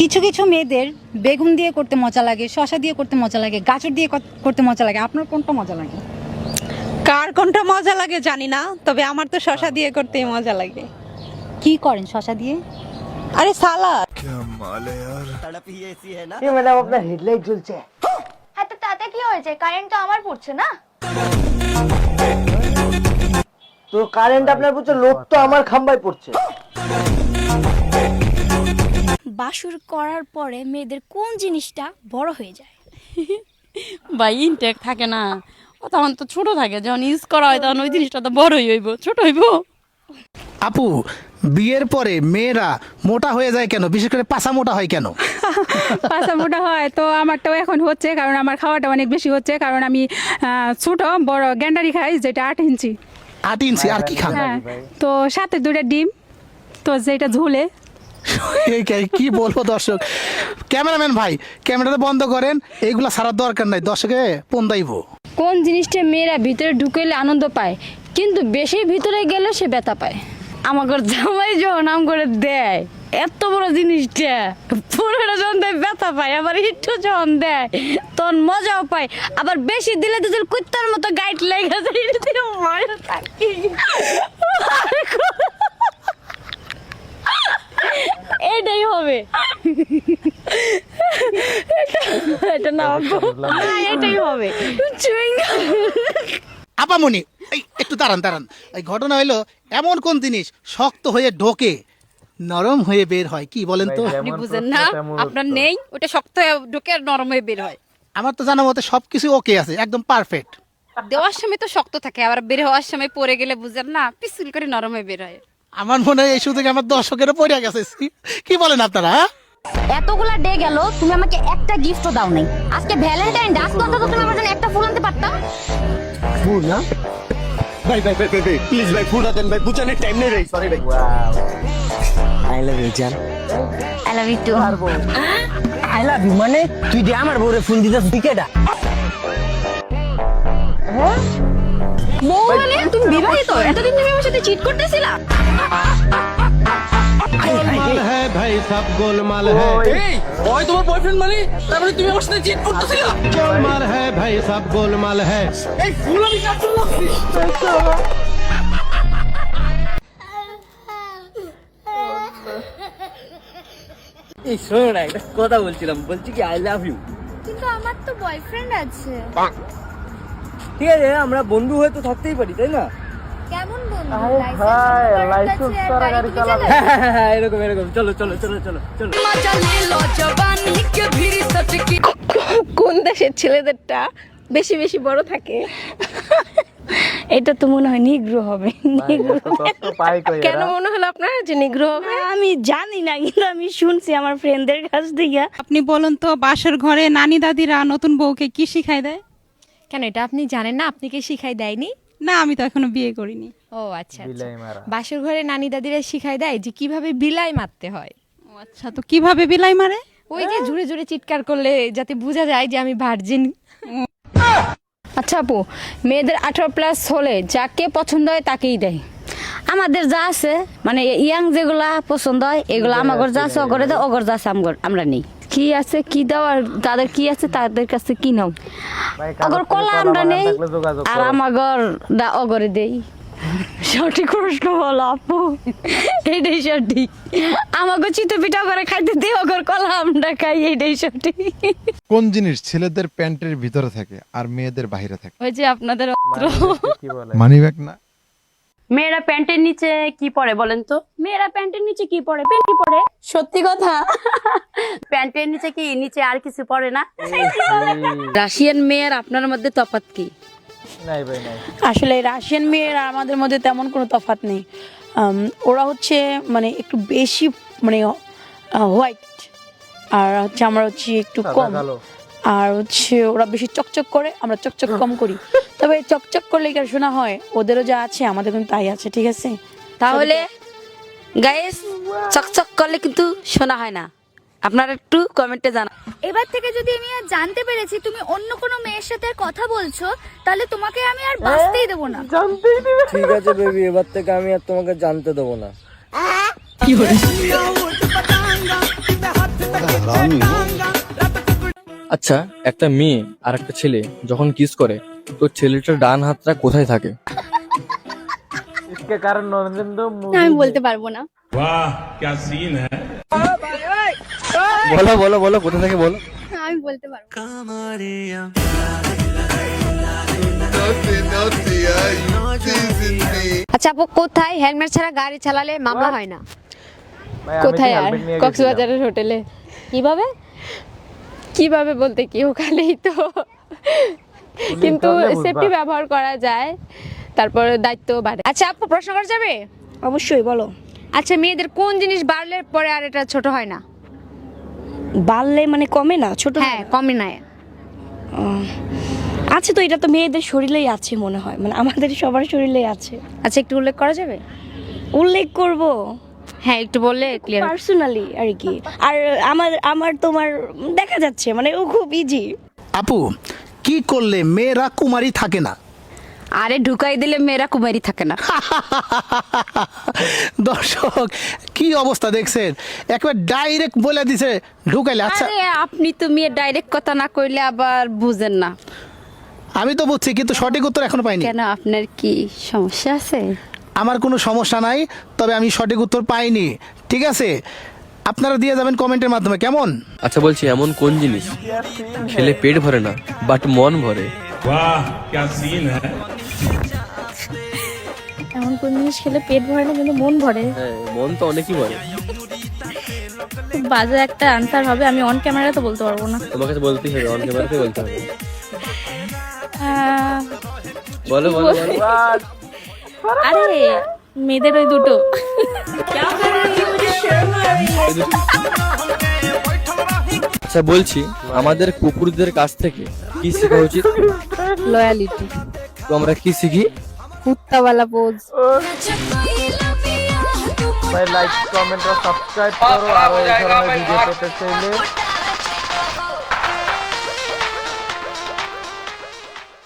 কিছু কিছু মেয়েদের বেগুন দিয়ে করতে মজা লাগে, শসা দিয়ে করতে মজা লাগে, গাজর দিয়ে করতে মজা লাগে। আপনার কোনটা মজা লাগে? কার কোনটা মজা লাগে জানি না, তবে আমার তো শসা দিয়ে করতেই মজা লাগে। কি করেন শসা দিয়ে? আরে সালাদ। ম্যাডাম আপনার হেডলাইট জ্বলছে। হ্যাঁ, তো তাতে কি হয়েছে? কারেন্ট তো আমার পড়ছে না। তো কারেন্ট আপনার পড়ছে, লোড তো আমার খাম্বায় পড়ছে। বাসর করার পরে মেয়েদের কোন জিনিসটা বড় হয়ে যায়? ভাই ইনটেক থাকে না, ও তখন তো ছোট থাকে, যখন ইউজ করা হয় তখন ওই জিনিসটা তো বড়ই হইব, ছোট হইব। আপু, বিয়ের পরে মেয়েরা মোটা হয়ে যায় কেন? বিশেষ করে পাছা মোটা হয় কেন? পাছা মোটা হয় তো আমারটাও এখন হচ্ছে, কারণ আমার খাওয়াটা অনেক বেশি হচ্ছে, কারণ আমি ছোট বড় গ্যান্ডারি খাই, যেটা 8 ইঞ্চি। 8 ইঞ্চি আর কি খান? হ্যাঁ, তো সাথে 2টা ডিম, তো যেটা ঝোলে। কি বলবো দর্শক, ক্যামেরাম্যান ভাই ক্যামেরাটা বন্ধ করেন, এইগুলা ছাড়ার দরকার নাই, দর্শকে পন্দাইবো। কোন জিনিসটা মেয়েরা ভিতরে ঢুকাইলে আনন্দ পায়, কিন্তু বেশি ভিতরে গেলে সে ব্যথা পায়? আমাকে জামাই যখন নাম করে দেয় এত বড় জিনিসটা, পুরোটা যখন দেয় ব্যথা পায়, আবার একটু যখন দেয় তখন মজাও পায়, আবার বেশি দিলে দুজন কুত্তার মতো গাইড লেগে এটাই হবে। এটা না এটাই হবে। আপামনি, এই একটু দাঁড়ান। এই ঘটনা হইলো, এমন কোন জিনিস শক্ত হয়ে ঢোকে নরম হয়ে বের হয়, কি বলেন তো? আপনি বুঝেন না, আপনার নেই, ওটা শক্ত হয়ে ঢোকে আর নরম হয়ে বের হয়। আমার তো জানা মতে সবকিছু ওকে আছে, একদম পারফেক্ট। দেওয়ার সময় তো শক্ত থাকে, আবার বের হওয়ার সময় পড়ে গেলে বুঝেন না, পিছল করে নরম হয়ে বের হয়। আমার মনে হয় এই সুযোগে আমার দর্শকেরও পড়ে গেছে। কি বলেন আপনারা? এতগুলা ডে গেল, তুমি আমাকে একটা গিফটও দাও নাই। আজকে ভ্যালেন্টাইন ডে, আজকে অন্তত তুমি আমার জন্য একটা ফুল আনতে পারতা। ফুল না ভাই প্লিজ ভাই ফুটা দেন ভাই, বুঝানোর টাইম নেই ভাই, সরি ভাই। আই লাভ ইউ জান। I love you too. I love you মানে তুই যে আমার বউরে ফোন দিতেছ টিকেটা? বউ মানে তুমি বিবাহিত? এতদিন তুমি আমার সাথে চিট করতেছিলা? ভাই সব গোলমাল হ্যাঁ। এই ওই তোমার বয়ফ্রেন্ড মানে, তারপরে তুমি আমার সাথে চিট করতেছিলা? গোলমাল হ্যাঁ ভাই সব গোলমাল হ্যাঁ। এই ফুল আমি কাটতে লাগছি। এই শোনো না, একটা কথা বলছিলাম, বলছি কি আই লাভ ইউ। কিন্তু আমার তো বয়ফ্রেন্ড আছে। ঠিক আছে, আমরা বন্ধু হয়ে তো থাকতেই পারি, তাই না? কেমন বন্ধু? লাইসেন্স ছাড়া গাড়ি চালাবে। হ্যাঁ, এরকম চলো। কোন দেশের ছেলেদেরটা বেশি বেশি বড় থাকে? এটা তো মনে হয় নিগ্রহ হবে। কেন মনে হলো আপনার যে নিগ্রহ হবে? আমি জানি না, কিন্তু আমি শুনছি আমার ফ্রেন্ডদের কাছ থেকে। আপনি বলুন তো, বাসর ঘরে নানি দাদিরা নতুন বউকে কি শিখাই দেয়? কেন, এটা আপনি জানেন না? আপনাকে শিখাই দেয়নি? না, আমি তো এখনো বিয়ে করিনি। ও আচ্ছা, বাসর ঘরে নানি দাদিরা শিখাই দেয় যে কিভাবে বিলাই মারতে হয়। ও আচ্ছা, তো কিভাবে বিলাই মারে? ওই যে জোরে জোরে চিৎকার করলে যাতে বোঝা যায় যে আমি ভার্জিন। আচ্ছা আপু, মেয়েদের 18+ হলে যাকে পছন্দ হয় তাকেই দেয়। আমাদের যা আছে মানে ইয়াং যেগুলা পছন্দ হয় এগুলো আমাগর যা আছে অগরে দেয়, অগর যা আছে আমরা নেই। কি আছে কি দাও, আর তাদের কি আছে তাদের কাছে কি নাও। অগর কলা আমরা নেই, আর আমাগর অগরে দেই। সঠিক প্রশ্ন বলো আপু, এটাই সঠিক। আমাকে চিতো পিঠা করে খাইতে দিই, অগর কলা আমরা খাই, এটাই সঠিক। কোন জিনিস ছেলেদের প্যান্টের ভিতরে থাকে আর মেয়েদের বাইরে থাকে? ওই যে আপনাদের মানিব্যাগ না? মেয়েরা প্যান্টের নিচে কি পরে বলেন তো? মেয়েরা প্যান্টের নিচে কি পরে? প্যান্ট কি পরে? সত্যি কথা, প্যান্টের নিচে কি নিচে আর কিছু পরে না? রাশিয়ান মেয়ের আপনার মধ্যে তফাৎ কি? নাই। আসলে রাশিয়ান মেয়ের আর আমাদের মধ্যে তেমন কোনো তফাৎ নেই। ওরা হচ্ছে মানে একটু বেশি মানে হোয়াইট, আর হচ্ছে আমরা হচ্ছে একটু কম, আর হচ্ছে ওরা বেশি চকচক করে, আমরা চকচক কম করি। তবে চকচক করলে কি আর শোনা হয়, ওদেরও যা আছে আমাদের কিন্তু তাই আছে, ঠিক আছে? তাহলে গাইস, চকচক করলে কিন্তু শোনা হয় না, আপনারা একটু কমেন্টে জানান। এবার থেকে যদি আমি আর জানতে পেরেছি তুমি অন্য কোনো মেয়ের সাথে আর কথা বলছো, তাহলে তোমাকে আমি আর বাঁচতেই দেবো না। ঠিক আছে বেবি, এবার থেকে আমি আর তোমাকে জানতে দেবো না। কি হলো? আচ্ছা, একটা মেয়ে আর একটা ছেলে যখন কিস করে তো ছেলেটার ডান হাতটা কোথায় থাকে? আমি বলতে পারবো না। বলো বলো বলো, কোথায় থাকে বলো। আমি বলতে পারবো না। আচ্ছা আপু, কোথায় হেলমেট ছাড়া গাড়ি চালালে মামলা হয় না? কোথায় আর কক্সবাজারের হোটেলে। কিভাবে? কিভাবে বলতে কি, ওখানেই তো, কিন্তু সেফটি ব্যবহার করা যায়, তারপর দায়িত্ব বাড়ে। আচ্ছা আপু, প্রশ্ন করা যাবে? অবশ্যই বলো। আচ্ছা, মেয়েদের কোন জিনিস বাড়লে পরে আর এটা ছোট হয় না? বাড়লে মানে কমে না, ছোট হয় হ্যাঁ, না? কমে না। আছে তো, এটা তো মেয়েদের শরীরেই আছে মনে হয়, মানে আমাদের সবার শরীরেই আছে। আচ্ছা, একটু উল্লেখ করা যাবে? উল্লেখ করব? হ্যাঁ, একটু বললে ক্লিয়ার। পার্সোনালি আর কি। আর আমার তোমার দেখা যাচ্ছে, মানে ও খুব ইজি। আপু, কি করলে মেয়েরা কুমারী থাকে না? আরে ঢুকাই দিলে মেয়েরা কুমারী থাকে না। দর্শক, কি অবস্থা দেখছেন, একবার ডাইরেক্ট বলে দিছে ঢুকাইলে। আচ্ছা, আরে আপনি তো মেয়ে ডাইরেক্ট কথা না কইলে আবার বুঝেন না। আমি তো বুঝছি, কিন্তু সঠিক উত্তর এখনো পাইনি। কেন, আপনার কি সমস্যা আছে? আমার কোনো সমস্যা নাই, তবে আমি সঠিক উত্তর পাইনি। ঠিক আছে, আপনারা দিয়ে যাবেন কমেন্টের মাধ্যমে, কেমন? আচ্ছা বলছি, এমন কোন জিনিস খেলে পেট ভরে না বাট মন ভরে? এমন কোন জিনিস খেলে পেট ভরে না কিন্তু মন ভরে? হ্যাঁ, মন তো অনেকই ভরে। খুব বাজে একটা আনসার হবে, আমি অন ক্যামেরা তো বলতে পারবো না। তোমাকে তো বলতেই হবে, অন ক্যামেরাতে বলতে হবে। আহ, বলো বলো বলো। আরে মেয়েদের ওই দুটো। আচ্ছা বলছি, আমাদের কুকুরদের কাছ থেকে কি শেখা উচিত? লয়ালিটি। তো আমরা কি শিখি? কুত্তাওয়ালা পোজ। লাইক, কমেন্ট আর সাবস্ক্রাইব করো, আর এই ধরনের ভিডিও পেতে চাইলে